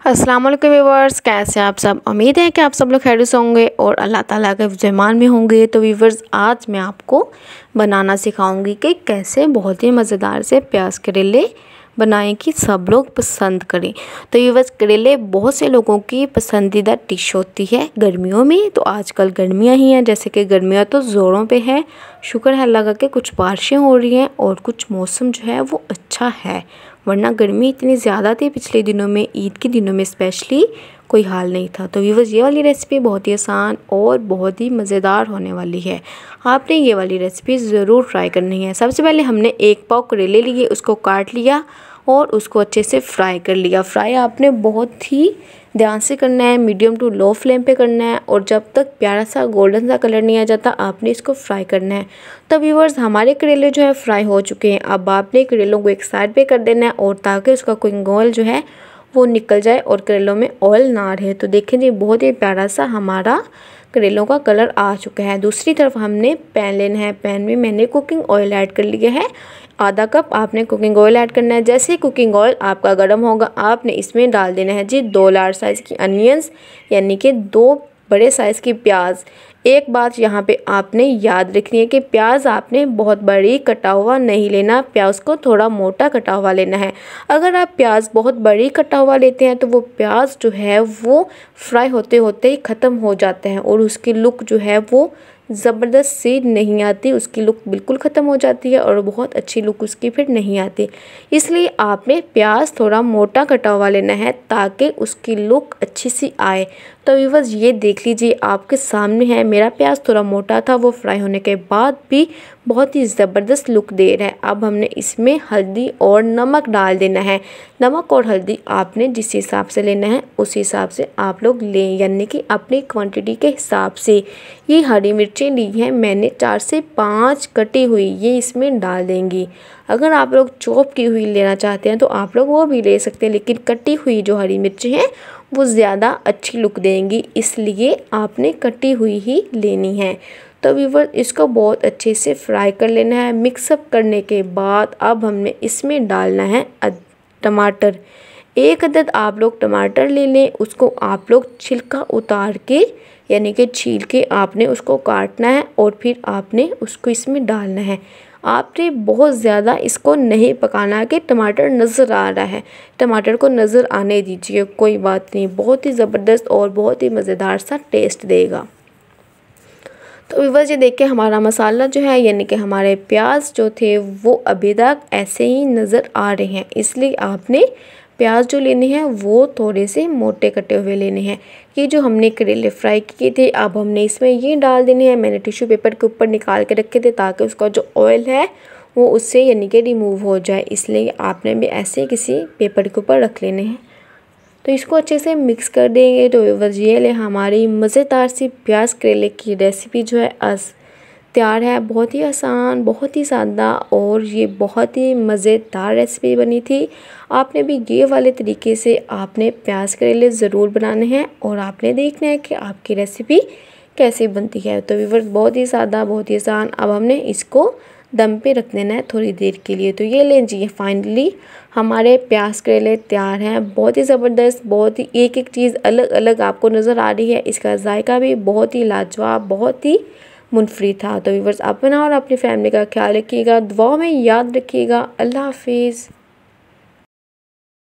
अस्सलाम वालेकुम व्यूवर्स, कैसे हैं आप सब। उम्मीद है कि आप सब लोग खैरियत से होंगे और अल्लाह ताला के फरमान में होंगे। तो व्यूवर्स, आज मैं आपको बनाना सिखाऊंगी कि कैसे बहुत ही मज़ेदार से प्याज करेले बनाएं कि सब लोग पसंद करें। तो व्यूवर्स, करेले बहुत से लोगों की पसंदीदा डिश होती है गर्मियों में। तो आजकल गर्मियां ही हैं, जैसे कि गर्मियां तो ज़ोरों पे है। शुक्र है अल्लाह का कि कुछ बारिशें हो रही हैं और कुछ मौसम जो है वो अच्छा है, वरना गर्मी इतनी ज़्यादा थी पिछले दिनों में, ईद के दिनों में स्पेशली कोई हाल नहीं था। तो व्यूवर्स, ये वाली रेसिपी बहुत ही आसान और बहुत ही मज़ेदार होने वाली है। आपने ये वाली रेसिपी ज़रूर ट्राई करनी है। सबसे पहले हमने 1 पाव करेले लिए, उसको काट लिया और उसको अच्छे से फ्राई कर लिया। फ्राई आपने बहुत ही ध्यान से करना है, मीडियम टू लो फ्लेम पे करना है और जब तक प्यारा सा गोल्डन सा कलर नहीं आ जाता आपने इसको फ्राई करना है। तो व्यूवर्स, हमारे करेले जो है फ्राई हो चुके हैं। अब आपने करेलों को एक साइड पे कर देना है और ताकि उसका कुकिंग ऑयल जो है वो निकल जाए और करेलों में ऑयल ना रहे। तो देखें जी, बहुत ही प्यारा सा हमारा करेलों का कलर आ चुका है। दूसरी तरफ हमने पैन लेना है। पैन में मैंने कुकिंग ऑयल ऐड कर लिया है। आधा कप आपने कुकिंग ऑयल ऐड करना है। जैसे ही कुकिंग ऑयल आपका गर्म होगा आपने इसमें डाल देना है जी 2 लार्ज साइज़ की अनियंस, यानी कि 2 बड़े साइज़ की प्याज। एक बात यहाँ पे आपने याद रखनी है कि प्याज आपने बहुत बड़ी कटा हुआ नहीं लेना, प्याज को थोड़ा मोटा कटा हुआ लेना है। अगर आप प्याज बहुत बड़ी कटा हुआ लेते हैं तो वो प्याज जो है वो फ्राई होते होते ही ख़त्म हो जाता है और उसकी लुक जो है वो ज़बरदस्त सी नहीं आती, उसकी लुक बिल्कुल ख़त्म हो जाती है और बहुत अच्छी लुक उसकी फिर नहीं आती। इसलिए आपने प्याज थोड़ा मोटा कटा हुआ लेना है ताकि उसकी लुक अच्छी सी आए। तो व्यूअर्स, ये देख लीजिए आपके सामने है, मेरा प्याज थोड़ा मोटा था, वो फ्राई होने के बाद भी बहुत ही ज़बरदस्त लुक दे रहा है। अब हमने इसमें हल्दी और नमक डाल देना है। नमक और हल्दी आपने जिस हिसाब से लेना है उस हिसाब से आप लोग लें, यानी कि अपनी क्वांटिटी के हिसाब से। ये हरी मिर्चें ली हैं मैंने 4 से 5 कटी हुई, ये इसमें डाल देंगी। अगर आप लोग चॉप की हुई लेना चाहते हैं तो आप लोग वो भी ले सकते हैं, लेकिन कटी हुई जो हरी मिर्चें हैं वो ज़्यादा अच्छी लुक देंगी, इसलिए आपने कटी हुई ही लेनी है। तो व्यूअर्स, इसको बहुत अच्छे से फ्राई कर लेना है। मिक्सअप करने के बाद अब हमने इसमें डालना है टमाटर। 1 अदद आप लोग टमाटर ले लें, उसको आप लोग छिलका उतार के यानी कि छील के आपने उसको काटना है और फिर आपने उसको इसमें डालना है। आपने बहुत ज़्यादा इसको नहीं पकाना कि टमाटर नज़र आ रहा है, टमाटर को नज़र आने दीजिए, कोई बात नहीं, बहुत ही ज़बरदस्त और बहुत ही मज़ेदार सा टेस्ट देगा। तो व्यूअर्स, ये देखिए हमारा मसाला जो है, यानी कि हमारे प्याज जो थे वो अभी तक ऐसे ही नज़र आ रहे हैं। इसलिए आपने प्याज जो लेने हैं वो थोड़े से मोटे कटे हुए लेने हैं। ये जो हमने करेले फ्राई किए थे अब हमने इसमें ये डाल देने हैं। मैंने टिश्यू पेपर के ऊपर निकाल के रखे थे ताकि उसका जो ऑयल है वो उससे यानी कि रिमूव हो जाए, इसलिए आपने भी ऐसे किसी पेपर के ऊपर रख लेने हैं। तो इसको अच्छे से मिक्स कर देंगे। तो व्यूअर्स, ये ले हमारी मज़ेदार सी प्याज करेले की रेसिपी जो है तैयार है। बहुत ही आसान, बहुत ही सादा और ये बहुत ही मज़ेदार रेसिपी बनी थी। आपने भी ये वाले तरीके से आपने प्याज करेले ज़रूर बनाने हैं और आपने देखना है कि आपकी रेसिपी कैसी बनती है। तो व्यूअर्स, बहुत ही सादा, बहुत ही आसान। अब हमने इसको दम पे रख देना है थोड़ी देर के लिए। तो ये लें जी, फाइनली हमारे प्याज करेले तैयार हैं। बहुत ही ज़बरदस्त, बहुत ही एक एक चीज़ अलग अलग आपको नज़र आ रही है। इसका जायका भी बहुत ही लाजवाब, बहुत ही मुनफरिद था। तो व्यूअर्स, अपना और अपनी फैमिली का ख्याल रखिएगा, दुआ में याद रखिएगा। अल्लाह हाफिज़।